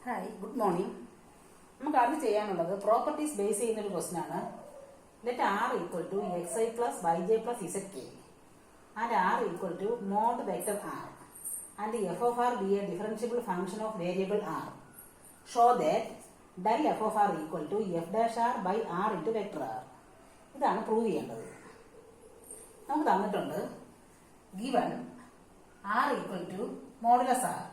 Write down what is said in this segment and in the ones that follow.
Hi, good morning. നമുക്ക് ആദ്യം ചെയ്യാനുള്ളത് പ്രോപ്പർട്ടീസ് ബേസ് ചെയ്യുന്നൊരു ക്വസ്റ്റൻ ആണ്. Let R equal to X I plus Y J plus Z K and R equal to mod vector R and F of R be a differentiable function of variable R. Show that del F of R equal to F dash R by R into vector R. ഇതാണ് prove ചെയ്യേണ്ടത്. നമുക്ക് തന്നിട്ടുണ്ട് given R equal to modulus R,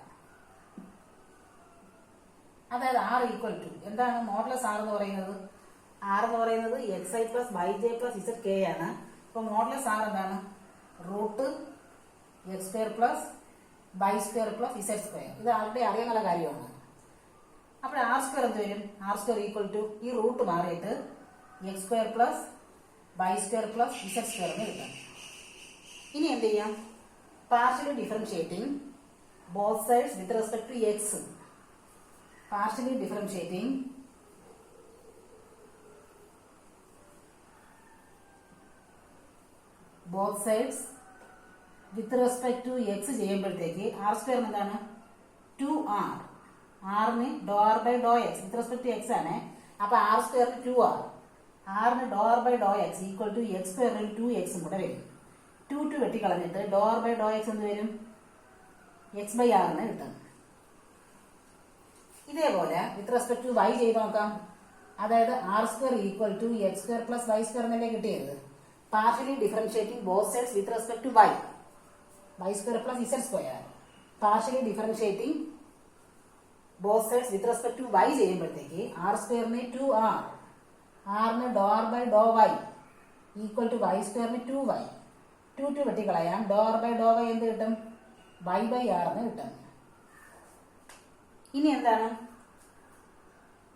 അതായത് R equal to എന്താണ് modulus R എന്ന് പറയുന്നത്? R എന്ന് പറയുന്നത് X I plus Y J plus Z K ആണ്. അപ്പൊ മോഡുലസ് ആർ എന്താണ്? Root X square plus Y square plus Z square. ഇത് ആരുടെ അറിയാനുള്ള കാര്യമാണ്. അപ്പോൾ ആർ സ്ക്വയർ എന്ത് വരും? ആർ സ്ക്വയർ ഈക്വൽ ടു ഈ റൂട്ട് മാറിയിട്ട് X square plus Y square plus Z square എന്ന് കിട്ടാം. ഇനി എന്ത് ചെയ്യാം? Partially differentiating both sides with respect to X. Partially differentiating both sides with respect to x ചെയ്യുമ്പോഴത്തേക്ക് ആർ സ്ക്വയർ എന്താണ്? 2r. ആറിന് ഡോ R by Dr x with respect to x ആണ്. അപ്പൊ ആർ സ്ക്വയറിന് 2r, ആറിന് ഡോ R by Dr x equal to x സ്ക്വയറിന് 2x കൂടെ വരും. 2 വെട്ടിക്കളഞ്ഞിട്ട് ഡോ ആർ ബൈ ഡോ എക്സ് എന്ത് വരും? എക്സ് ബൈ ആറിന് കിട്ടും. ഇതേപോലെ വിത്ത് റെസ്പെക്ട് ടു വൈ ചെയ്ത് നോക്കാം. അതായത് r square equal to x square plus Y square എന്നല്ലേ കിട്ടിയത്. Partially differentiating both sides with respect to y, y square plus Z square. Partially differentiating both sides with respect to y ചെയ്യുമ്പോഴത്തേക്ക് r സ്ക്വയറിന് 2r, ആറിന് ഡോ R by Dr y equal to y സ്ക്വയറിന് 2y. 2 വെട്ടിക്കളയാം. ഡോ R by Dr y എന്ത് കിട്ടും? Y by R എന്ന് കിട്ടും. ഇനി എന്താണ്?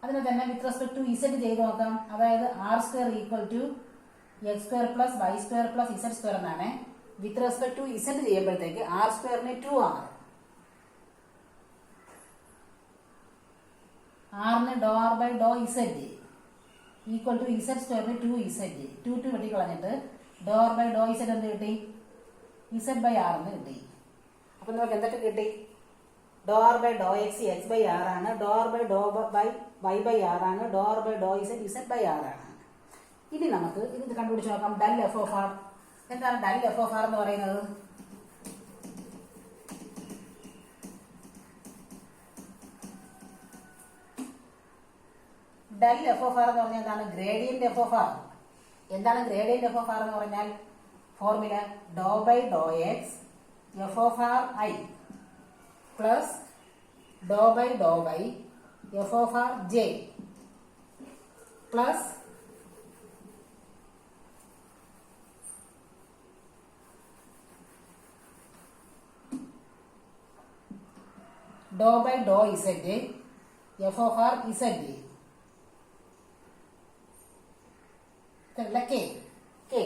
അതിന് തന്നെ വിത്ത് റെസ്പെക്ട് ടു ഇസഡ് ചെയ്ത് നോക്കാം. അതായത് r square equal to x square plus Y square plus Z square എന്നാണ്. വിത്ത് റെസ്പെക്ട് ടു ഇസഡ് ചെയ്യുമ്പോഴത്തേക്ക് ആർ സ്ക്വയറിന് 2r, ആറിന് ഡോ R by Dr z equal to z സ്ക്വയറിന് 2z. 2 വെട്ടിക്കളഞ്ഞിട്ട് ഡോ ആർ ബൈ ഡോ ഇസഡ് എന്ത് കിട്ടി? ഇസഡ് ബൈ ആർ എന്ന് കിട്ടി. അപ്പൊ നമുക്ക് എന്തൊക്കെ കിട്ടി? ഡോ R by Dr x x by r ആണ്, ഡോ ആർ ബൈ ഡോ ബൈ വൈ ബൈ ആർ ആണ്, ഡോ R by Dr z z by r ആണ്. ഇനി നമുക്ക് ഇത് കണ്ടുപിടിച്ച് നോക്കാം. Del F of r. എന്താണ് ഡെൽ എഫ് ഓഫ് ആർ എന്ന് പറയുന്നത്? ഡെൽ എഫ് ഓഫ് ആർ എന്ന് പറഞ്ഞാൽ എന്താണ്? Gradient f of r. എന്താണ് ഗ്രേഡിയന്റ് എഫ് ഓഫ് ആർ എന്ന് പറഞ്ഞാൽ? Formula Dr by Dr X F of R I plus Dr by Dr Y F of R J plus Dr by Dr Z F of R Z. K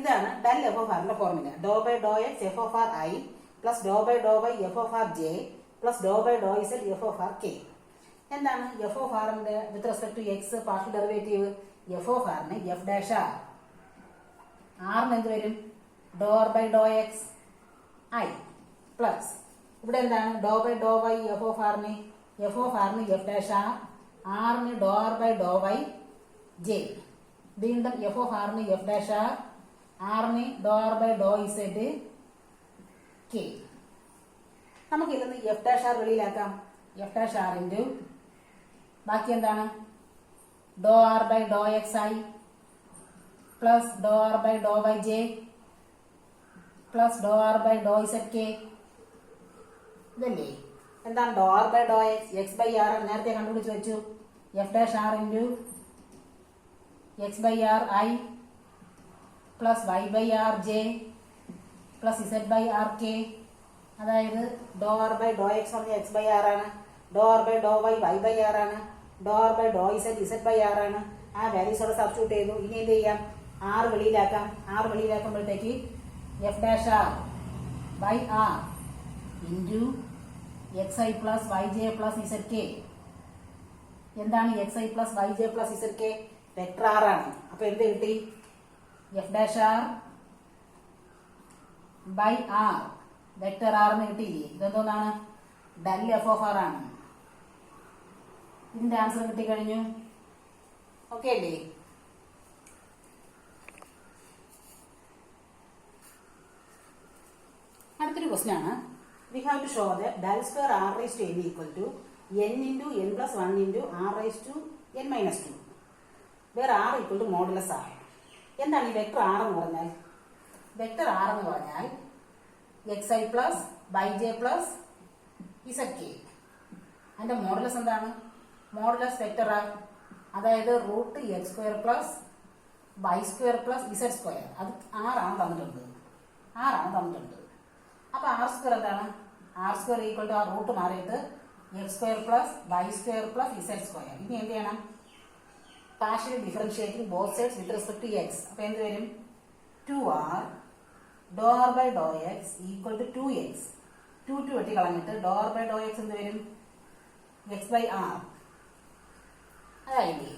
ഇതാണ് del F of ആറിന്റെ formula. Dr by Dr X F of R I plus Dr by Dr Y F of R J plus Dr by Dr Z F of R K. എന്താണ് F of ആറിന്റെ with respect to X partial derivative? F of ആറിന് F dash r, ആറിന് എന്ത് വരും? ഡോ R by Dr x I plus ഇവിടെ എന്താണ്? ഡോ by Dr Y F of ആറിന് എഫ് ഡാഷ് ആർ, ആറിന് ഡോ R by Dr y j, വീണ്ടും എഫ് ഓഫ് ആറിന് എഫ് ഡാഷ് ആർ, ആറിന് ഡോ R by Dr z k. നമുക്ക് ഇതിൽ നിന്ന് എഫ് ഡാഷ് ആർ വെളിയിലാക്കാം. എഫ് ഡാഷ് ആർ ഇൻറ്റു ബാക്കി എന്താണ്? ഡോ R by Dr x I plus ഡോ R by Dr y J plus ഡോ R by Dr z k. ഇതല്ലേ എന്താണ്? ഡോ R by Dr x x by r നേരത്തെ കണ്ടുപിടിച്ച് വെച്ചു. F dash r into x by r I plus y by r J plus z by r k. അതായത് ഡോ R by Dr x പറഞ്ഞ x by r ആണ്, ഡോ R by Dr y y by r ആണ്, ഡോ R by Dr z z by r ആണ്. ആ വാല്യൂസോടെ സബ്സ്റ്റിറ്റ്യൂട്ട് ചെയ്തു. ഇനി എന്ത് ചെയ്യാം? ആർ വെളിയിലാക്കാം. ആർ വെളിയിലാക്കുമ്പോഴത്തേക്ക് f dash R by R into X I plus Y J plus Z k. എന്താണ് X I plus Y J plus Z K? Vector R ആണ്. അപ്പൊ എന്ത് കിട്ടി? F dash R by r vector R എന്ന് കിട്ടിയില്ലേ? ഇതെന്തോന്നാണ്? Del F of r ആണ്. ഇതിന്റെ ആൻസർ കിട്ടിക്കഴിഞ്ഞു. ഓക്കെ അല്ലേ? അടുത്തൊരു ക്വസ്റ്റ്യൻ ആണ്. We have to show that del square R raise to n equal to n into n plus 1 into R raise to n minus 2 where R equal to modulus R. എന്താണ് ഈ vector R എന്ന് പറഞ്ഞാൽ? Vector R എന്ന് പറഞ്ഞാൽ X I plus Y J plus Z K. അതിന്റെ modulus എന്താണ്? Modulus vector R, അതായത് root X square plus Y square plus Z square. അത് ആറാണ് തന്നിട്ടുണ്ട്. അപ്പൊ ആർ സ്ക്വയർ എന്താണ്? ആർ സ്ക്വയർ ഈക്വൽ ടു ആ റൂട്ട് മാറിയിട്ട് X square plus Y square plus Z square. ഇനി എന്ത് ചെയ്യണം? Partially differentiating both sides with respect to X. അപ്പൊ എന്ത് വരും? 2r do R by Dr x equal to 2x. 2 വെട്ടി കളഞ്ഞിട്ട് ഡോ ആർ ബൈ ഡോ എക്സ് എന്ത് വരും? X by r. അതായില്ലേ?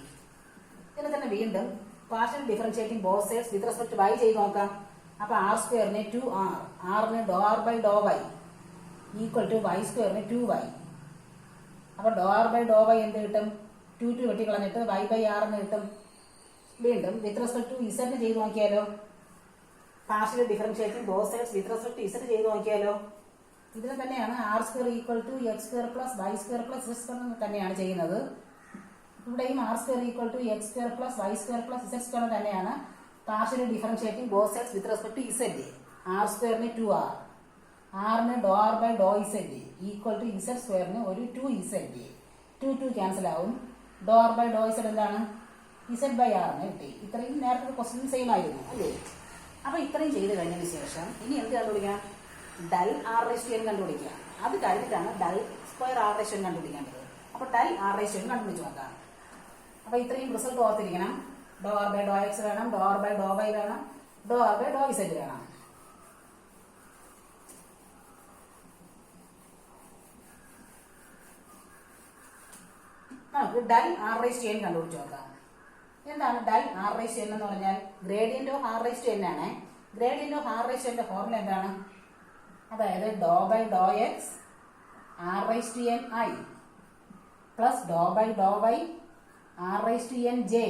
ഇതിനെ തന്നെ വീണ്ടും partial differentiating both sides with respect to y ചെയ്ത് നോക്കാം. അപ്പൊ ആർ സ്ക്വയറിന് 2r, ആറിന് ഡോ R by Dr y equal to y സ്ക്വയറിന് 2y. അപ്പൊ ഡോ ആർ ബൈ ഡോ വൈ എന്ത് കിട്ടും? 2 വെട്ടി കളഞ്ഞിട്ട് y ബൈ ആർ എന്ന് കിട്ടും. വീണ്ടും വിത്ത് റെസ്പെക്ട് ടു ഇസഡ് ചെയ്ത് നോക്കിയാലോ? Partial differentiating both sides with respect to z ചെയ്ത് നോക്കിയാലോ? ഇതിന് തന്നെയാണ് r square equal to x square plus Y square plus Z square തന്നെയാണ് ചെയ്യുന്നത്. ഇവിടെയും r square equal to x square plus Y square plus Z square തന്നെയാണ് partially differentiating both sides with respect to z. R സ്ക്വയറിന് 2r, ആറിന് ഡോ R by Dr z equal to z സ്ക്വയറിന് ഒരു 2z. 2 cancel ആവും. Dou R by Dr Z എന്താണ്? Z by ആറിന് കിട്ടി. ഇത്രയും നേരത്തെ ക്വസ്റ്റ്യൻ സെയിം ആയിരുന്നു അല്ലേ? അപ്പൊ ഇത്രയും ചെയ്ത് കഴിഞ്ഞതിന് ശേഷം ഇനി എന്ത് കണ്ടുപിടിക്കാം? Del R raise to n കണ്ടുപിടിക്കാം. അത് കഴിഞ്ഞിട്ടാണ് del square R raise to n കണ്ടുപിടിക്കേണ്ടത്. അപ്പൊ del R raise to n കണ്ടുപിടിച്ച് നോക്കാം. അപ്പൊ ഇത്രയും റിസൾട്ട് ഓർത്തിരിക്കണം. Do R by Dr X വേണം, do R by Dr Y വേണം, do R by Dr Z വേണം. നമുക്ക് del R raise to n കണ്ടുപിടിച്ച് നോക്കാം. എന്താണ് del R raise to n എന്ന് പറഞ്ഞാൽ? Gradient of R raise to n ആണ്. Gradient of R raise to n ന്റെ ഫോർമുല എന്താണ്? അതായത് ഡോ by Dr x r raise to n i plus Dr by Dr y r raise to n j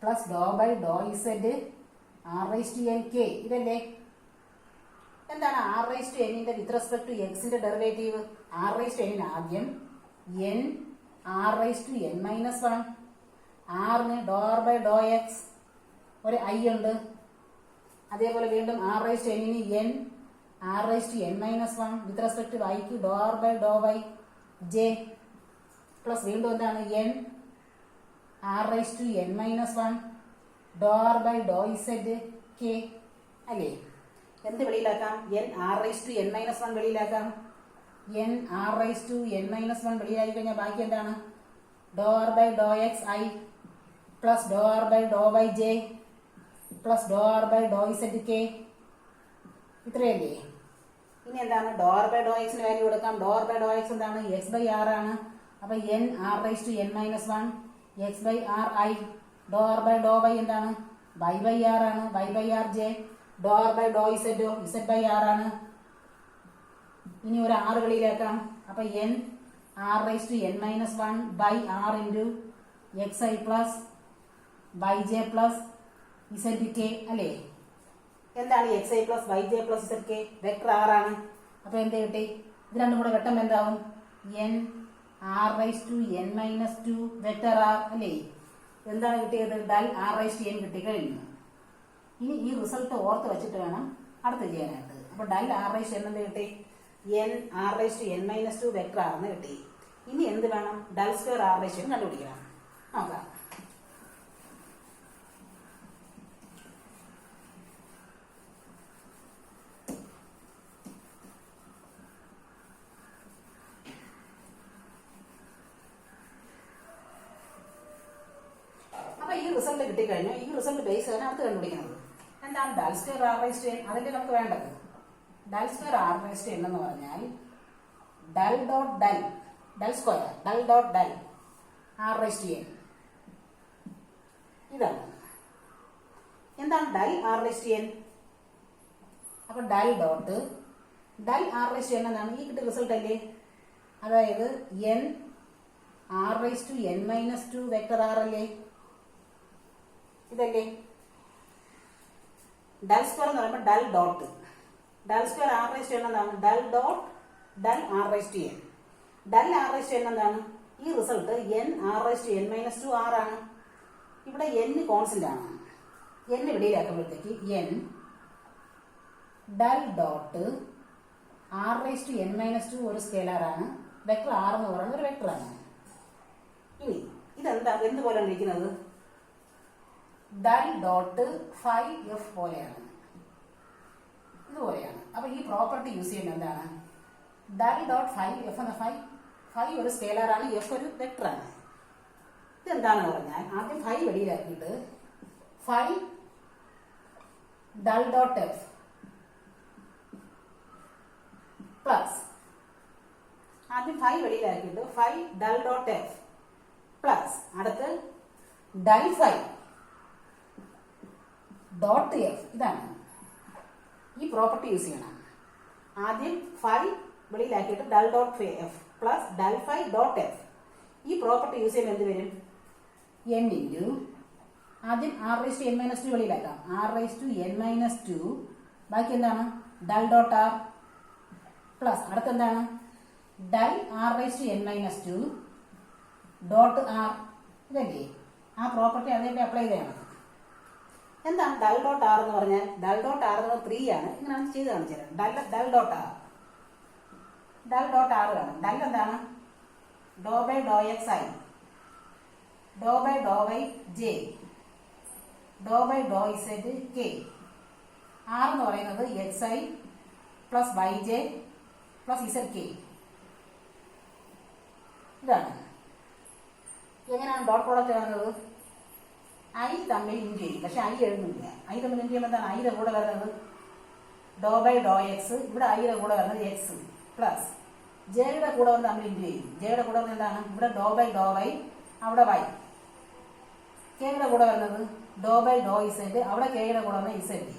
plus Dr by Dr z r raise to n k. ഇതല്ലേ? എന്താണ് r raise to n ന്റെ with respect to എക്സിന്റെ derivative? R raise to n ആദ്യം n R raise to n minus 1. ആറിന് ഡോ R by Dr X ഒരു i ഉണ്ട്. അതേപോലെ വീണ്ടും r raise to n n R raise to n minus 1 with respect to വൈക്ക് ഡോ R by Dr y J plus വീണ്ടും എന്താണ് n R raise to n minus 1 ഡോ R by Dr z K അല്ലേ? എന്ത് വെളിയിലാക്കാം? n R raise to n minus 1 വെളിയിലാക്കാം. n R raise to n minus 1 വെളിയിലാക്കി കഴിഞ്ഞാൽ ബാക്കി എന്താണ്? ഡോ R by Dr x I plus ഡോ R by Dr y J plus ഡോ R by Dr z k. ഇത്രയല്ലേ? ഇനി എന്താണ്? ഡോ ആർ ബൈ ഡോ എക്സിന് വാല്യൂ കൊടുക്കാം. ഡോ ആർ ബൈ ഡോ എക്സ് എന്താണ്? എക്സ് ബൈ ആർ ആണ്. അപ്പൊ n R raise to n minus 1 x by r i. ഡോ ആർ ബൈ ഡോ വൈ എന്താണ്? y ബൈ ആർ ആണ്. y by r j. ഡോ ആർ ബൈ ഡോ ഇസഡോ ഇസഡ് ബൈ ആർ ആണ്. ഇനി ഒരു ആറ് വെളിയിലാക്കാം. അപ്പൊ n R raise to n minus 1 by R into X I plus Y J plus Z K അല്ലേ? എന്താണ് X I plus Y J plus Z K? Vector R ആണ്. അപ്പൊ എന്ത് കിട്ടി? ഇത് രണ്ടും കൂടെ വെട്ടുമ്പോൾ എന്താവും? n R raise to n minus 2 vector r അല്ലേ? എന്താണ് കിട്ടിയത്? Del R raise to n കിട്ടി കഴിഞ്ഞു. ഇനി ഈ റിസൾട്ട് ഓർത്ത് വെച്ചിട്ട് വേണം അടുത്ത് ചെയ്യാനായിട്ട്. അപ്പൊ del R raise to n എന്ത് കിട്ടി? n R raise to n minus 2 vector R എന്ന് കിട്ടി. ഇനി എന്ത് വേണം? Del square R raise to n കണ്ടുപിടിക്കണം. നോക്കാം. അപ്പൊ ഈ റിസൾട്ട് കിട്ടിക്കഴിഞ്ഞു. ഈ റിസൾട്ട് ബേസ് ആണ് അടുത്ത് കണ്ടുപിടിക്കുന്നത്. എന്താണ് del square R raise to n? അതിന്റെ നമുക്ക് വേണ്ടത് del square R raise to n എന്ന് പറഞ്ഞാൽ del dot del del square del dot del R raise to n. ഇതാണ്. എന്താണ് del R raise to n? അപ്പൊ del dot del R raise to n എന്നാണ് ഈ കിട്ടിയ റിസൾട്ട് അല്ലേ? അതായത് n r⁻n−2 വെക്ടർ ആർ അല്ലേ? ഇതല്ലേ? ഡൽ സ്ക്വയർ എന്ന് പറയുമ്പോൾ ഡൽ ഡോട്ട്, ഡൽ സ്ക്വയർ r⁻n എന്താണ്? ഡൽ ഡോട്ട് ഡൽ r⁻n. ഡൽ r⁻n എന്താണ്? ഈ റിസൾട്ട് n r⁻n−2 r ആണ്. ഇവിടെ n കോൺസ്റ്റന്റ് ആണ്. n വെളിയിലാക്കുമ്പോഴത്തേക്ക് n ഡൽ ഡോട്ട് r⁻n−2 ഒരു സ്കെയിലറാണ്, വെക്ടർ r എന്ന് പറയുന്നത് ഒരു വെക്ടറാണ്. ഇനി ഇതെന്താ എന്തുപോലെയാണ് ഇരിക്കുന്നത്? ഡൽ ഡോട്ട് ഫൈ എഫ് പോലെയാണ്, ഇതുപോലെയാണ്. അപ്പൊ ഈ പ്രോപ്പർട്ടി യൂസ് ചെയ്യുന്നത് എന്താണ്? ഡൽ ഡോട്ട് ഫൈ എഫ് എന്ന ഫൈ ഒരു സ്കെയിലറാണ്, എഫ് ഒരു വെക്ടറാണ്. ഇതെന്താണെന്ന് പറഞ്ഞാൽ ആദ്യം ഫൈ വെളിയിലാക്കിയിട്ട് ഫൈ ഡൽ ഡോട്ട് എഫ് പ്ലസ്, ആദ്യം ഫൈ വെളിയിലാക്കിയിട്ട് ഫൈ ഡൽ ഡോട്ട് എഫ് പ്ലസ് അടുത്ത് ഡൽ ഫൈ ഡോട്ട് എഫ്. ഇതാണ് ഈ പ്രോപ്പർട്ടി യൂസ് ചെയ്യണം. ആദ്യം phi വെളിയിലാക്കിയിട്ട് del dot F plus ഡൽ ഫൈ ഡോട്ട് എഫ്. ഈ പ്രോപ്പർട്ടി യൂസ് ചെയ്യുമ്പോൾ എന്ത് വരും? n ഇൻറ്റു ആദ്യം r⁻n−2 വെളിയിലാക്കാം, r⁻n−2 ബാക്കി എന്താണ്? ഡൽ ഡോട്ട് ആർ പ്ലസ് അടുത്ത് എന്താണ്? ഡൽ r⁻n−2 ഡോട്ട് ആർ. ഇതല്ലേ ആ പ്രോപ്പർട്ടി അതേപോലെ അപ്ലൈ ചെയ്യണം. എന്താണ് ഡൽ ഡോട്ട് ആർ എന്ന് പറഞ്ഞാൽ? ഡൽ ഡോട്ട് ആർ എന്ന് 3 ആണ്. ഇങ്ങനെയാണ് ചെയ്ത് കാണിച്ചത്. Del dot r, del dot r ആണ്. ഡൽ എന്താണ്? ഡോ ബൈ ഡോ എക്സ് ഐ, ഡോ ബൈ ഡോ വൈ ജെ, ഡോ ബൈ ഡോ ഇസെഡ് കെ. ആർ എന്ന് പറയുന്നത് X I plus Y J plus z k. ഇതാണ്. എങ്ങനെയാണ് ഡോട്ട് പ്രോഡക്റ്റ് കാണുന്നത്? ഐ തമ്മിൽ ഇൻറ്റു ചെയ്യും, പക്ഷെ ഐ എഴുതുന്നില്ല. ഐ തമ്മിൽ ഇൻറ്റു ചെയ്യുമ്പോൾ എന്താണ്? ഐയുടെ കൂടെ വരുന്നത് ഡോ ബൈ ഡോ എക്സ്, ഇവിടെ ഐയുടെ കൂടെ വരുന്നത് എക്സ് പ്ലസ് ജെയുടെ കൂടെ വന്ന് തമ്മിൽ ഇൻറ്റു ചെയ്യും. ജെയുടെ കൂടെ വന്ന് എന്താണ്? ഇവിടെ ഡോ ബൈ ഡോ വൈ, അവിടെ വൈ. കെയുടെ കൂടെ വരുന്നത് ഡോ ബൈ ഡോ ഇസെഡ്, അവിടെ കെയുടെ കൂടെ വന്ന് ഇസെഡ്.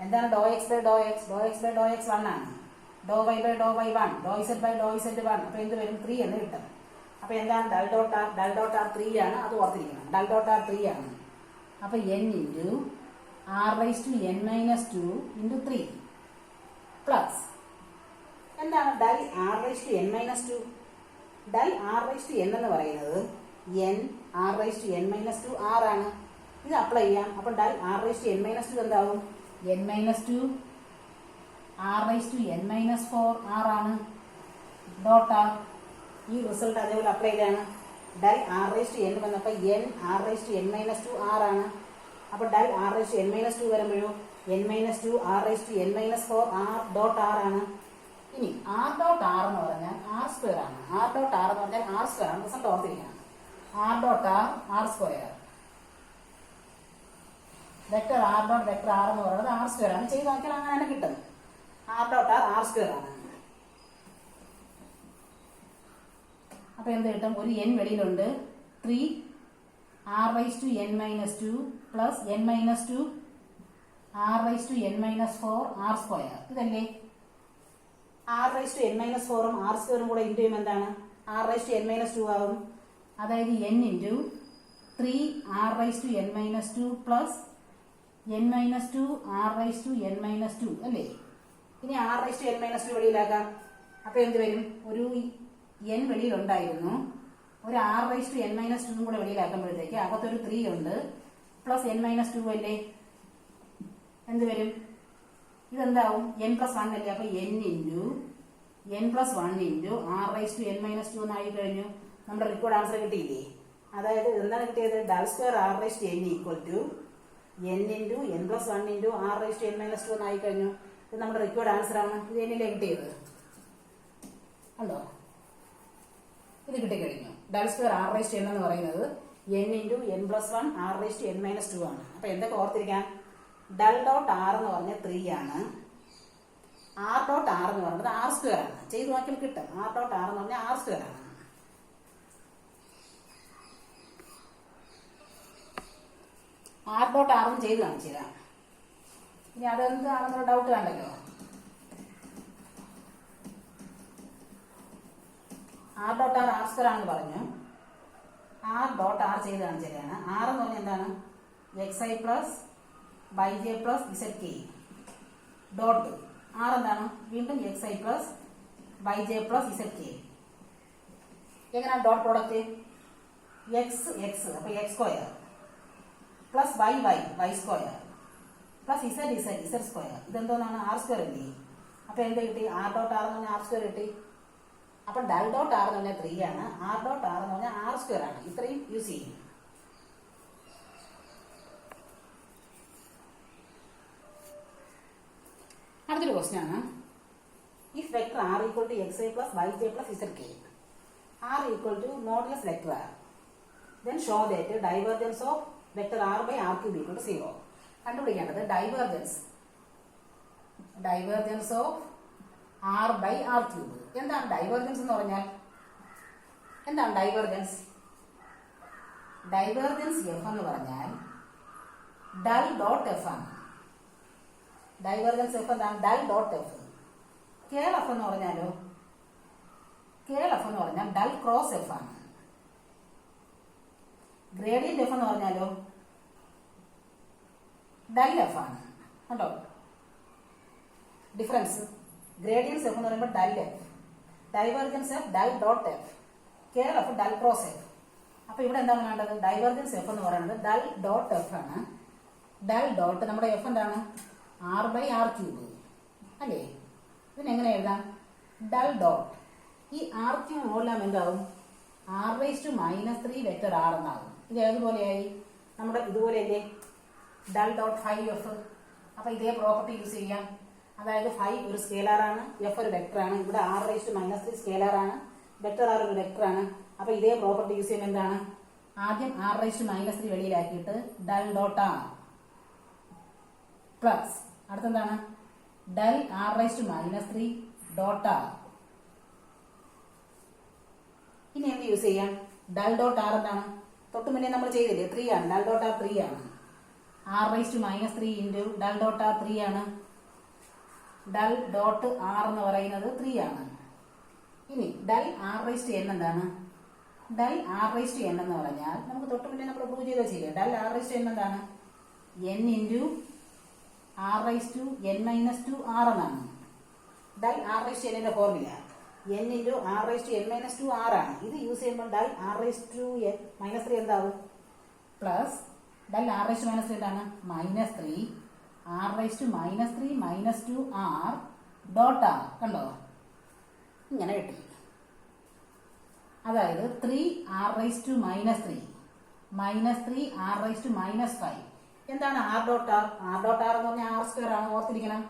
എന്താണ് ഡോ എക്സ് ബൈ ഡോ എക്സ്? ഡോ എക്സ് ബൈ ഡോ എക്സ് 1 ആണ്. ഡോ വൈ ബൈ ഡോ വൈ 1, ഡോ ഇസെഡ് ബൈ ഡോ ഇസെഡ് 1. അപ്പൊ എന്ത് വരും? 3 എന്ന് കിട്ടും. അപ്പൊ എന്താണ്? Del dot r, del dot r 3 ആണ്. അത് ഓർത്തിരിക്കണം. ഡൽ ഡോട്ട് ആർ 3 ആണ്. അപ്പൊ n into r⁻n−2 into 3 plus എന്താണ്? ഡൽ r⁻n−2. ഡൽ r⁻n എന്ന് പറയുന്നത് n r⁻n−2 r ആണ്. ഇത് അപ്ലൈ ചെയ്യാം. അപ്പൊ ഡൽ r⁻n−2 എന്താവും? n−2 r⁻n−4 r ആണ് ഡോട്ട് ആർ. ഈ റിസൾട്ട് അതേപോലെ അപ്ലൈ ചെയ്താണ്. ഡൽ r⁻n വന്നപ്പോൾ n r⁻n−2 r ആണ്. അപ്പൊ ഡൽ r⁻n−2 വരുമ്പോഴോ n−2 r⁻n−4 r dot r ആണ്. ഇനി r ഡോട്ട് ആർ എന്ന് പറഞ്ഞാൽ r സ്ക്വയർ ആണ്. r ഡോട്ട് ആർ എന്ന് പറഞ്ഞാൽ r സ്ക്വയർ ആണ്. റിസൾട്ട് ഓർത്തിരിക്കണം. r dot r r square, vector r dot vector r എന്ന് പറയുന്നത് r സ്ക്വയർ ആണ്. ചെയ്ത് നോക്കിയാൽ അങ്ങനെയാണ് കിട്ടും. r dot r r square ആണ്. അപ്പൊ എന്ത് കിട്ടും? ഒരു n വെളിയിലുണ്ട്. 3 r⁻n−2 plus n−2 r⁻n−4 r square. ഇതല്ലേ? r⁻n−4 ഉം r സ്ക്വയറും കൂടെ ഇൻറ്റു ചെയ്യുമ്പോൾ എന്താണ്? r⁻n−2 ആകും. അതായത് n into 3 r⁻n−2 plus n−2 r⁻n−2 അല്ലേ? ഇനി r⁻n−2 വെളിയിലാക്കാം. അപ്പൊ എന്ത് വരും? ഒരു n വെളിയിലുണ്ടായിരുന്നു, ഒരു r⁻n−2 കൂടെ വെളിയിലാക്കുമ്പോഴത്തേക്ക് അകത്തൊരു 3 ഉണ്ട് പ്ലസ് n−2 അല്ലേ? എന്ത് വരും? ഇതെന്താവും? n+1 അല്ലേ? അപ്പൊ n into n+1 into r⁻n−2 എന്നായി കഴിഞ്ഞു. നമ്മുടെ റിക്വയർഡ് ആൻസർ കിട്ടിയില്ലേ? അതായത് എന്താണ് കിട്ടിയത്? Del square r⁻n equal to n into n+1 into r⁻n−2 എന്നായി കഴിഞ്ഞു. ഇത് നമ്മുടെ റിക്വയർഡ് ആൻസർ ആണ്. ഇത് എന്നിലേ കിട്ടിയത് അല്ലോ. ഇത് കിട്ടിക്കഴിഞ്ഞു. ഡൽ സ്ക്വയർ r⁻n എന്ന് പറയുന്നത് n ഇൻറ്റു n+1 r⁻n−2 ആണ്. അപ്പൊ എന്തൊക്കെ ഓർത്തിരിക്കാം? ഡൽ ഡോട്ട് ആർ എന്ന് പറഞ്ഞാൽ 3 ആണ്. r ഡോട്ട് ആർ എന്ന് പറയുന്നത് r സ്ക്വയർ ആണ്. ചെയ്ത് നോക്കിയാൽ കിട്ടും. r ഡോട്ട് ആർ എന്ന് പറഞ്ഞാൽ r സ്ക്വയർ ആണ്. r ഡോട്ട് ആർ എന്ന് ചെയ്ത് കാണിച്ചു തരാം. ഇനി അതെന്താണെന്നുള്ള ഡൗട്ട് കണ്ടല്ലോ. r dot r r square ആണെന്ന് പറഞ്ഞു. ആർ ഡോട്ട് ആർ ചെയ്ത് കാണിച്ചതാണ്. ആർ എന്ന് പറഞ്ഞാൽ എന്താണ്? X I plus Y J plus Z k dot r എന്താണ്? വീണ്ടും x I plus Y J plus Z k. എങ്ങനെയാണ് ഡോട്ട് പ്രോഡക്റ്റ്? എക്സ് എക്സ് അപ്പൊ x square plus y y y square plus z z z square. ഇതെന്തോന്നാണ്? R square അല്ലേ? അപ്പൊ എന്ത് കിട്ടി? R dot r എന്ന് പറഞ്ഞാൽ ആർ സ്ക്വയർ കിട്ടി. അപ്പൊ ഡൽ ഡോട്ട് ആർ എന്ന് പറഞ്ഞാൽ 3 ആണ്, ആർ ഡോട്ട് ആർ എന്ന് പറഞ്ഞാൽ ആർ സ്ക്വയർ ആണ്. ഇത്രയും യൂസ് ചെയ്യും. അടുത്തൊരു ക്വസ്റ്റ്യൻ ആണ്. If vector r equal to X I plus Y J plus Z k r equal to modulus vector r, then show that divergence of vector r by r cube equal to 0. കണ്ടുപിടിക്കേണ്ടത് divergence of r by r cube. എന്താണ് divergence എന്ന് പറഞ്ഞാൽ? എന്താണ് divergence? Divergence f എന്ന് പറഞ്ഞാൽ del dot f ആണ്. Divergence f എന്താണ്? Del dot f. Curl f എന്ന് പറഞ്ഞാലോ? കേൾ എഫ് എന്ന് പറഞ്ഞാൽ ഡൽ ക്രോസ് എഫ് ആണ്. ഗ്രേഡിയന്റ് എഫ് എന്ന് പറഞ്ഞാലോ? ഡൽ എഫ് ആണ്. കണ്ടോ ഡിഫറൻസ്? ഗ്രേഡിയൻസ് എഫ് എന്ന് പറയുമ്പോൾ ഡൽ എഫ്, ഡൈവേർജൻസ് എഫ് ഡൽ ഡോട്ട് എഫ്, കേൾ എഫ് ഡൽ ക്രോസ് എഫ്. അപ്പൊ ഇവിടെ എന്താണ് വേണ്ടത്? ഡൈവേർജൻസ് എഫ് എന്ന് പറയുന്നത് ഡൽ ഡോട്ട് എഫ് ആണ്. ഡൽ ഡോട്ട് നമ്മുടെ എഫ് എന്താണ്? ആർ ബൈ ആർ ക്യൂബ് അല്ലേ? ഇതിനെങ്ങനെ എഴുതാം? ഡൽ ഡോട്ട് ഈ ആർ ക്യൂബ് മോഡലാം എന്താവും? R raise to -3 vector r എന്നാകും. ഇത് ഏതുപോലെയായി? നമ്മുടെ ഇതുപോലെയല്ലേ? ഡൽ ഡോട്ട് 5f. അപ്പൊ ഇതേ പ്രോപ്പർട്ടി യൂസ് ചെയ്യാം. അതായത് 5 ഒരു സ്കേലാർ ആണ്, എഫ് ഒരു വെക്ടർ ആണ്. ഇവിടെ ആർ റൈസ് ടു -3 സ്കേലാർ ആണ്, വെക്ടർ ആർ ഒരു വെക്ടർ ആണ്. അപ്പൊ ഇതേ പ്രോപ്പർട്ടി യൂസ് ചെയ്യുമ്പോൾ എന്താണ്? ആദ്യം ആർ റൈസ് ടു -3 വെളിയിലാക്കിയിട്ട് ഡൽ ഡോട്ട് ആർ പ്ലസ് അടുത്തെന്താണ്? Del r raise to -3 dot r. ഇനി എന്ത് യൂസ് ചെയ്യാം? ഡൽ ഡോട്ട് ആർ എന്താണ്? തൊട്ട് മുന്നേ നമ്മൾ ചെയ്തില്ലേ? 3 ആണ്. ഡൽ ഡോട്ട് ആർ 3 ആണ്. R raise to -3 into del dot r 3 ആണ്. ഡൽ ഡോട്ട് ആർ എന്ന് പറയുന്നത് 3 ആണ്. ഇനി del r raise to n എന്താണ്? Del r raise to n എന്ന് പറഞ്ഞാൽ നമുക്ക് തൊട്ട് മുന്നേ നമ്മൾ പ്രൂവ് ചെയ്ത് വെച്ചില്ലേ? Del r raise to n എന്താണ്? N into R raise to n -2 r എന്നാണ്. ഡൽ ആർ റൈസ് ടു എന്നിന്റെ formula n into R raise to n -2 r ആണ്. ഇത് യൂസ് ചെയ്യുമ്പോൾ ഡൽ ആർ റൈസ് ടു -3 എന്താവും? Plus del r raise to -3 എന്താണ്? -3 r raise to -3 -2 r dot r. കണ്ടോ ഇങ്ങനെ കിട്ടി. അതായത് 3 r raise to -3 -3 r raise to -5. എന്താണ് r dot r? R dot r എന്ന് പറഞ്ഞാൽ ആർ സ്ക്വയർ ആണ്. ഓർത്തിരിക്കണം.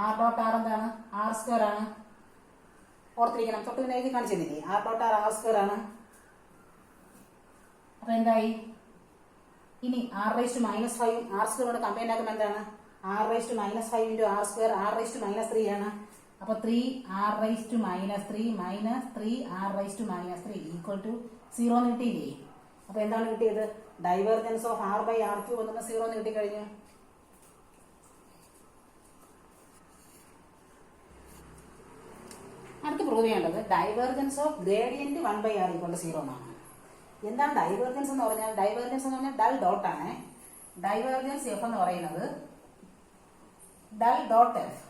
ആർ ഡോട്ട് ആർ എന്താണ്? ആർ സ്ക്വയർ ആണ്. ഓർത്തിരിക്കണം. തൊട്ട് പിന്നെ എഴുതി കാണിച്ചില്ലേ? R dot r r square ആണ്. അപ്പൊ എന്തായി? ഇനി ആർ റൈസ് ടു -5 ആർ സ്ക്വയറോട് കമ്പൈൻ ആക്കുമ്പോൾ എന്താണ്? R raise to -5 into r square R raise to -3 ആണ്. അപ്പൊ 3 r raise to -3 -3 r raise to -3 equal to 0 എന്ന് കിട്ടിയില്ലേ? അപ്പൊ എന്താണ് കിട്ടിയത്? Divergence of r by r cube എന്ന 0 എന്ന് കിട്ടിക്കഴിഞ്ഞു. അടുത്ത് പ്രൂവ് ചെയ്യേണ്ടത് divergence of gradient 1/r equal to 0 എന്നാണ്. എന്താണ് ഡൈവേർജൻസ് എന്ന് പറഞ്ഞാൽ? ഡൈവേർജൻസ് എന്ന് പറഞ്ഞാൽ ഡൽ ഡോട്ട് ആണ്. ഡൈവേർജൻസ് എഫ് എന്ന് പറയുന്നത് ഡൽ ഡോട്ട് എഫ്.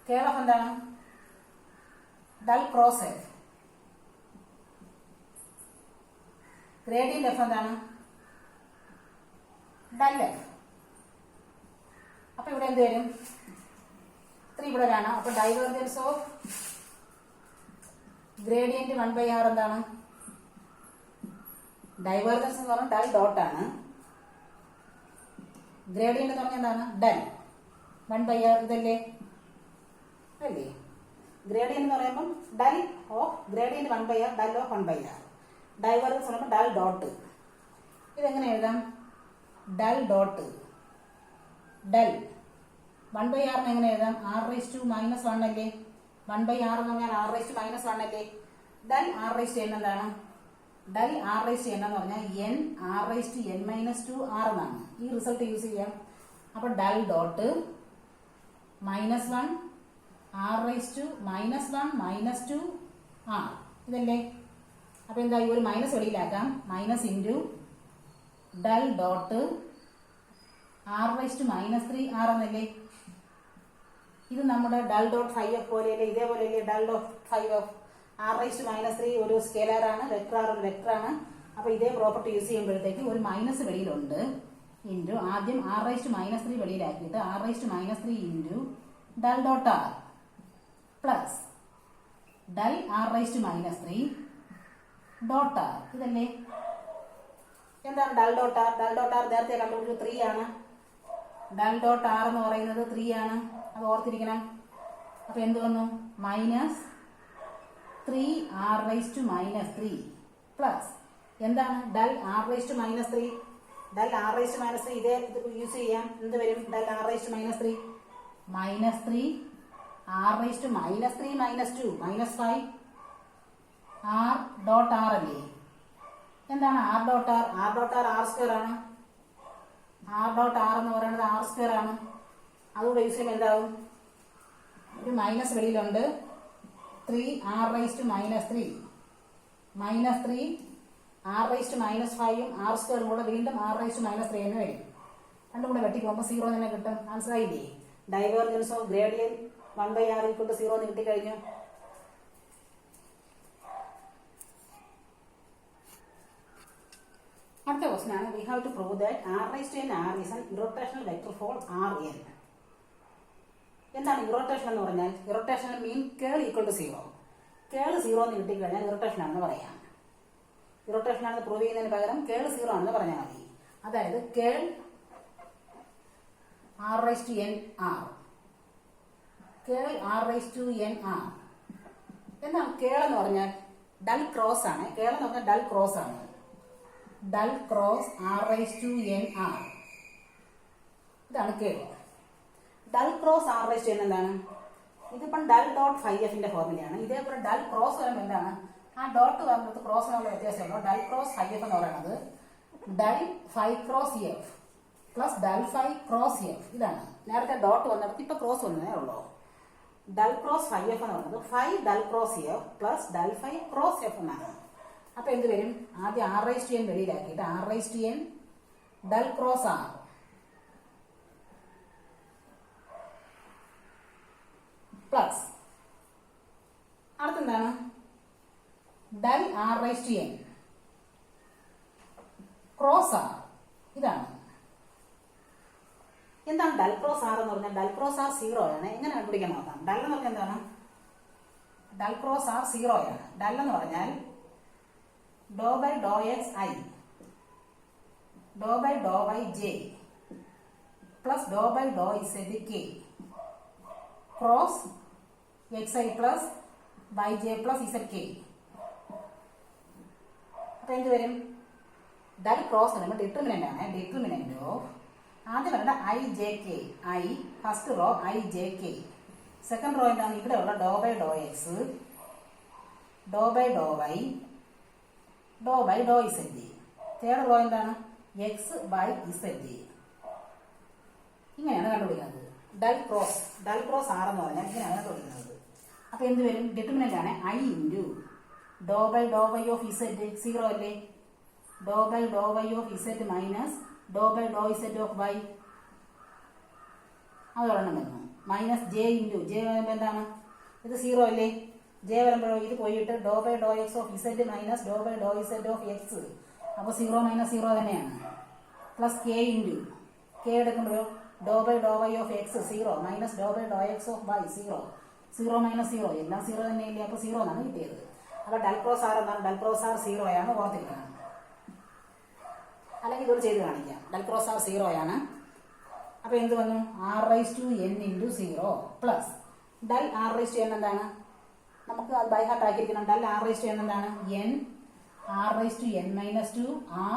കേൾ എഫ് എന്താണ്? ഡൽ ക്രോസ് എഫ്. ഗ്രേഡിയന്റ് എഫ് എന്താണ്? ഡൽ എഫ്. അപ്പൊ ഇവിടെ എന്ത് വരും? 3 ഇവിടെ കാണാം. അപ്പൊ ഡൈവേർജൻസ് ഓഫ് ഗ്രേഡിയന്റ് 1/r എന്താണ്? ഡൈവേർജൻസ് എന്ന് പറഞ്ഞാൽ ഡൽ ഡോട്ട് ആണ്. ഗ്രേഡിയന്റ് എന്ന് പറഞ്ഞാൽ എന്താണ്? ഡൽ 1/r. ഇതല്ലേ അല്ലേ? ഗ്രേഡിയന്റ് എന്ന് പറയുമ്പോൾ del of gradient 1/r del of 1/r. Divergence പറയുമ്പോൾ ഡൽ ഡോട്ട്. ഇതെങ്ങനെ എഴുതാം? ഡൽ ഡോട്ട് ഡൽ 1/r എങ്ങനെ എഴുതാം? ആർ റൈസ് ടു -1 അല്ലേ? 1/r എന്ന് പറഞ്ഞാൽ ആർ റൈസ് ടു -1 അല്ലേ? Del r raise to n എന്താണ്? Del r raise to n എന്ന് പറഞ്ഞാൽ n R raise to n -2 r എന്നാണ്. ഈ റിസൾട്ട് യൂസ് ചെയ്യാം. അപ്പൊ del dot -1 r raise to -1 -2 r. ഇതല്ലേ? അപ്പോൾ എന്താ, ഈ ഒരു മൈനസ് വെളിയിലാക്കാം. Minus into del dot r⁻³ r എന്നല്ലേ. ഇത് നമ്മുടെ ഡൽ ഡോട്ട് ഫൈ എഫ് പോലെയല്ലേ, ഇതേപോലെയല്ലേ ഡൽ ഡോട്ട് ഫൈ എഫ്. r⁻³ ഒരു സ്കെയിലറാണ്, വെക്ടർ ആർ ഒരു വെക്ടറാണ്. അപ്പോൾ ഇതേ പ്രോപ്പർട്ടി യൂസ് ചെയ്യുമ്പോഴത്തേക്ക് ഒരു മൈനസ് വെളിയിലുണ്ട്. ഇൻറ്റു ആദ്യം r⁻³ വെളിയിലാക്കിയിട്ട് r⁻³ into del dot r plus ഡൽ r⁻³ ഡോട്ട് ആർ. ഇതല്ലേ. എന്താണ് del dot r? Del dot R നേരത്തെ കണ്ടുപിടിച്ചു 3 ആണ്. ഡൽ ഡോട്ട് ആർ എന്ന് പറയുന്നത് 3 ആണ്. അത് ഓർത്തിരിക്കണം. അപ്പൊ എന്ത് വന്നു? -3r⁻³ പ്ലസ് എന്താണ് ഡൽ r⁻³. ഡൽ r⁻³ ഇതേ യൂസ് ചെയ്യാം. എന്ത് വരും? ഡൽ r⁻³ -3r⁻³ -2 -5 r dot R അല്ലേ. എന്താണ് r dot r? r dot r r² ആണ്. r ഡോട്ട് ആർ എന്ന് പറയുന്നത് r² ആണ്. അതുകൂടെ യൂസ് ചെയ്യുമ്പോൾ എന്താവും? ഒരു മൈനസ് വെളിയിലുണ്ട്. 3r⁻³ -3 -3r⁻−5 r² കൂടെ വീണ്ടും r⁻³ എന്ന് വരും. രണ്ടും കൂടെ വെട്ടി പോകുമ്പോൾ 0 തന്നെ കിട്ടും. മനസ്സിലായില്ലേ? ഡൈവേർജൻസ് ഓഫ് ഗ്രേഡിയൻ 1/r = 0 എന്ന് കിട്ടിക്കഴിഞ്ഞു. അടുത്ത ക്വസ്റ്റൻ ആണ്. We have to prove that r⁻n r is an irrotational vector for Rn. എന്താണ് ഇറോട്ടേഷൻ എന്ന് പറഞ്ഞാൽ? ഇറോട്ടേഷൻ മീൻ കേൾ ഈക്വൽ ടു 0. കേൾ 0 എന്ന് കിട്ടിക്കഴിഞ്ഞാൽ ഇറോട്ടേഷൻ ആണെന്ന് പറയാം. ഇറോട്ടേഷൻ ആണെന്ന് പ്രൂവ് ചെയ്യുന്നതിന് പകരം കേൾ 0 ആണെന്ന് പറഞ്ഞാൽ മതി. അതായത് കേൾ r⁻n r, കേൾ r⁻n r. എന്താണ് കേൾ എന്ന് പറഞ്ഞാൽ? ഡൽ ക്രോസ് ആണ്. കേൾ എന്ന് പറഞ്ഞാൽ ഡൽ ക്രോസ് ആണ്. ഡൽ ക്രോസ് r⁻n r. ഇതാണ് കേൾ. ഡൽ ക്രോസ് r⁻n എന്താണ്? ഇതിപ്പം ഡൽ ഡോട്ട് ഫൈ എഫിന്റെ ഫോർമുലയാണ്. ഇതേപോലെ ഡൽ ക്രോസ് വരുമ്പോൾ എന്താണ്? ആ ഡോട്ട് വരുന്നത് ക്രോസിനുള്ള വ്യത്യാസമുള്ളൂ. ഡൽ ക്രോസ് ഫൈ എഫ് എന്ന് പറയുന്നത് ഡൽ ഫൈ ക്രോസ് എഫ് പ്ലസ് ഡൽ ഫൈ ക്രോസ് എഫ്. ഇതാണ്. നേരത്തെ ഡോട്ട് വന്നിടത്ത് ഇപ്പൊ ക്രോസ് വന്നതേ ഉള്ളൂ. ഡൽ ക്രോസ് ഫൈ എഫ് എന്ന് പറയുന്നത് ഫൈ ഡൽ ക്രോസ് എഫ് പ്ലസ് ഡൽ ഫൈ ക്രോസ് എഫ് എന്നാണ്. അപ്പൊ എന്ത് വരും? ആദ്യം r⁻n വെളിയിലാക്കിയിട്ട് r⁻n ഡൽ ക്രോസ് ആർ പ്ലസ് അടുത്തെന്താണ്? ഡൽ r⁻n ക്രോസ് ആർ. ഇതാണ്. എന്താണ് ഡൽ ക്രോസ് ആർ എന്ന് പറഞ്ഞാൽ? ഡൽ ക്രോസ് ആർ 0 ആണ്. എങ്ങനെ കണ്ടുപിടിക്കാൻ നോക്കാം. ഡൽ എന്ന് പറഞ്ഞാൽ എന്താണ്? ഡൽ ക്രോസ് ആർ 0 ആണ്. ഡൽ എന്ന് പറഞ്ഞാൽ ∂/∂xi ∂/∂yj plus ∂/∂zk cross xi plus yj plus zk. അപ്പൊ എന്ത് വരും? ഡൽ ക്രോസ് എന്ന് പറയുമ്പോൾ ഡിറ്റർമിനന്റ് ആണ്. ഡിറ്റർമിനന്റ് ഓഫ് ആദ്യം വരേണ്ട ijk, i first row ijk. Second row എന്താണ്? ഇവിടെ ഉള്ള ∂/∂x ∂/∂y ∂/∂z. Third row എന്താണ്? x/z. ഇങ്ങനെയാണ് കണ്ടുപിടിക്കുന്നത്. ഡൽ ക്രോസ് ആർ എന്ന് പറഞ്ഞാൽ ഇങ്ങനെയാണ് കണ്ടുപിടിക്കുന്നത്. അപ്പൊ എന്ത് വരും? ഡിറ്റർമിനന്റ് ആണ് i into ∂/∂y of z 0 അല്ലേ. ∂/∂y of z minus ∂/∂z of y. അത് ഒരെണ്ണം വരുന്നു. മൈനസ് j ഇൻറ്റു j വരുമ്പോൾ എന്താണ്? ഇത് 0 അല്ലേ. j വരുമ്പോഴോ ഇത് പോയിട്ട് ∂/∂x of z minus ∂/∂z of x. അപ്പോൾ 0 മൈനസ് 0 തന്നെയാണ്. Plus k into k എടുക്കുമ്പോഴോ ∂/∂y of x 0 minus ∂/∂x of y 0. 0 minus 0 എല്ലാം 0 തന്നെയല്ലേ. അപ്പോൾ 0 എന്നാണ് കിട്ടിയത്. അപ്പോൾ ഡൽ ക്രോസ് ആർ എന്താണ്? ഡൽ ക്രോസ് ആർ 0 ആണ്. ഓർത്തിരിക്കണം. അല്ലെങ്കിൽ ഇതോട് ചെയ്ത് കാണിക്കാം. ഡൽ ക്രോസ് ആർ 0 ആണ്. അപ്പൊ എന്ത് വന്നു? r⁻n ഇൻറ്റു 0 പ്ലസ് ഡൽ r⁻n എന്താണ്? നമുക്ക് അത് ബൈ ഹാർട്ട് ആക്കിയിരിക്കണം. ഡൽ r⁻n എന്താണ്? n r⁻n-2 r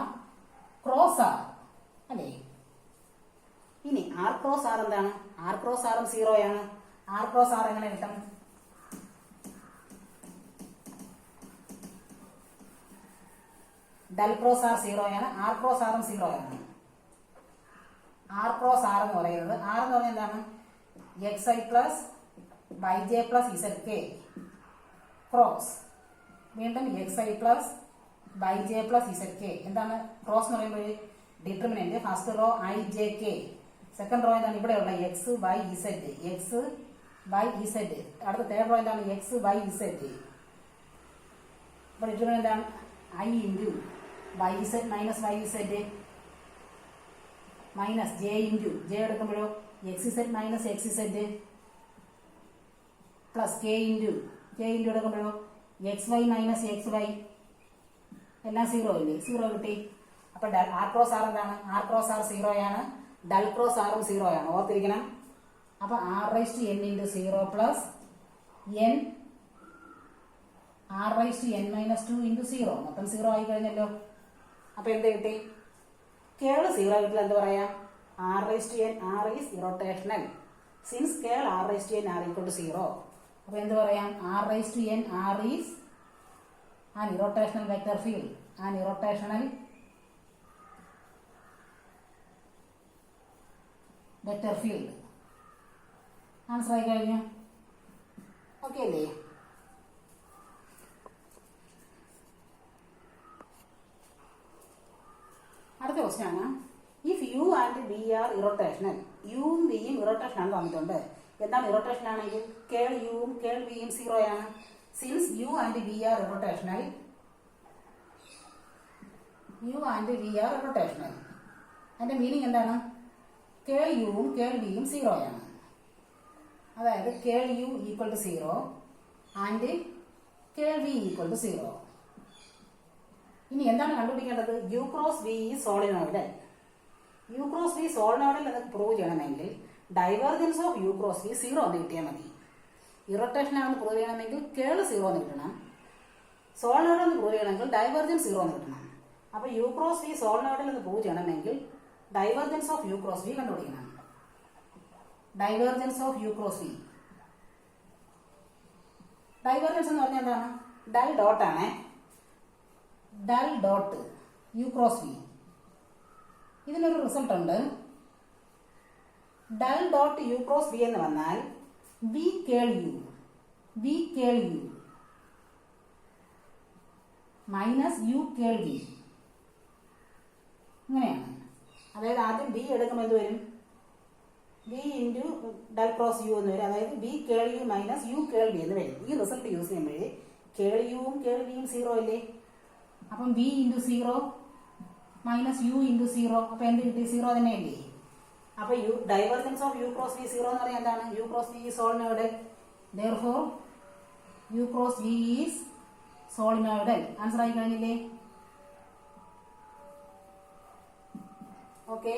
cross R അല്ലേ. ഇനി r ക്രോസ് ആർ എന്താണ്? r ക്രോസ് ആറും 0 ആണ്. r ക്രോസ് ആർ എങ്ങനെ കിട്ടും? ഡൽ ക്രോസ് ആർ 0 ആണ്. r ക്രോസ് ആറും 0 ആണ്. r ക്രോസ് ആർ എന്ന് പറയുന്നത് r എന്ന് പറഞ്ഞാൽ എന്താണ്? xi plus yj plus zk cross വീണ്ടും xi plus y j plus Z k. എന്താണ് ക്രോസ് എന്ന് പറയുമ്പോൾ determinant first row i j k, second row എന്താണ് ഇവിടെയുള്ള x y z, x y z. അടുത്ത തേർഡ് റോ എന്താണ് എക്സ് ബൈ ഇസഡ്. അപ്പോൾ determinant എന്താണ് i into y z minus y z minus j into j എടുക്കുമ്പോഴോ x z minus x z plus k into എടുക്കുമ്പോഴോ x Y minus x y. എല്ലാം zero ഇല്ലേ, zero കിട്ടി. അപ്പൊ r cross r എന്താണ്, r cross r സീറോയാണ്, del cross ആറും സീറോയാണ്, ഓർത്തിരിക്കണം. അപ്പൊ r raise to n into zero plus n r raise to n minus 2 into zero. മൊത്തം സീറോ ആയി കഴിഞ്ഞല്ലോ. അപ്പൊ എന്ത് കിട്ടി, കേൾ സീറോ കിട്ടില്ല. എന്ത് പറയാം, r raise to n r is irrotational since curl r raise to n r equal to zero. അപ്പൊ എന്ത് പറയാം, r raise to n r is an irrotational vector field, an irrotational vector field. Answer ആയി കഴിഞ്ഞു. Okay അല്ലേ? അടുത്ത question ആണ്, if u and b are irrotational, യുവും ബിയും ഇറോട്ടേഷൻ ആണ് തന്നിട്ടുണ്ട്. എന്താണ് ഇറോട്ടേഷൻ ആണെങ്കിൽ കേൾ യുവും കേൾ ബിയും സീറോയാണ്. Since u and b are irrotational, u and b are irrotational, അതിന്റെ മീനിങ് എന്താണ്, കേൾ യുവും കേൾ ബിയും സീറോയാണ്. അതായത് curl u equal to zero and curl b equal to zero. ഇനി എന്താണ് കണ്ടുപിടിക്കേണ്ടത്, യു ക്രോസ് ബി ഈ solenoidal. U cross b solenoidal എന്ന് പ്രൂവ് ചെയ്യണമെങ്കിൽ divergence of u cross b zero എന്ന് കിട്ടിയാൽ മതി. ഇറോട്ടേഷൻ ആണെന്ന് പ്രൂവ് ചെയ്യണമെങ്കിൽ കേൾ സീറോ എന്ന് കിട്ടണം. സോളിനോയിഡൽ എന്ന് പ്രൂവ് ചെയ്യണമെങ്കിൽ ഡൈവേർജൻസ് സീറോ എന്ന് കിട്ടണം. അപ്പൊ യു ക്രോസ് ബി സോളിനോയിഡൽ എന്ന് പ്രൂവ് ചെയ്യണമെങ്കിൽ divergence of u cross b കണ്ടുപിടിക്കണം. Divergence of u cross b, divergence എന്ന് പറഞ്ഞാൽ എന്താണ്, ഡൽ ഡോട്ട് ആണ്, del dot u cross b. ഇതിനൊരു റിസൾട്ട് ഉണ്ട്, del dot u cross b എന്ന് വന്നാൽ b curl u, b curl u minus u curl b. ഇങ്ങനെയാണ്. അതായത് ആദ്യം ബി എടുക്കുമ്പോൾ എന്ത് വരും, b into del cross u എന്ന് വരും. അതായത് B curl u minus u curl B എന്ന് വരും. ഈ റിസൾട്ട് യൂസ് ചെയ്യുമ്പോഴേ കേൾ യുവും കേൾ ബിയും സീറോ അല്ലേ. അപ്പം b into zero minus u into zero. അപ്പൊ എന്ത് കിട്ടി, സീറോ തന്നെയല്ലേ. അപ്പൊ u divergence of u cross b zero എന്ന് പറയാൻ എന്താണ്, u cross b is solenoidal. Therefore u cross b is solenoidal. Answer ആയി കഴിഞ്ഞില്ലേ? ഓക്കെ.